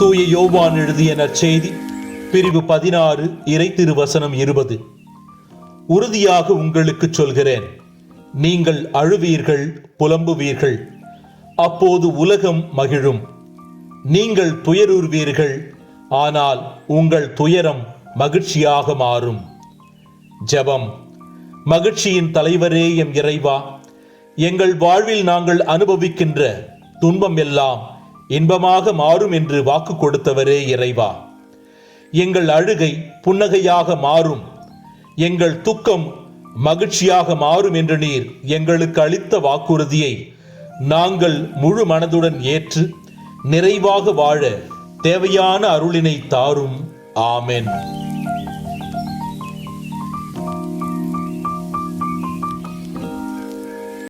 தூய யோவான் எழுதிய நற்செய்தி பிரிவு 16 இறை திருவசனம் 20. உறுதியாக உங்களுக்கு சொல்கிறேன், நீங்கள் அழுவீர்கள், புலம்புவீர்கள், அப்போது உலகம் மகிழும். நீங்கள் துயருறுவீர்கள், ஆனால் உங்கள் துயரம் மகிழ்ச்சியாக மாறும். ஜெபம். மகிழ்ச்சியின் தலைவரே எம் இறைவா, எங்கள் வாழ்வில் நாங்கள் அனுபவிக்கின்ற துன்பம் எல்லாம் இன்பமாக மாறும் என்று வாக்கு கொடுத்தவரே இறைவா, எங்கள் அழுகை புன்னகையாக மாறும், எங்கள் துக்கம் மகிழ்ச்சியாக மாறும் என்று நீர் எங்களுக்கு அளித்த வாக்குறுதியை நாங்கள் முழு மனதுடன் ஏற்று நிறைவாக வாழ தேவையான அருளினை தாரும். ஆமென்.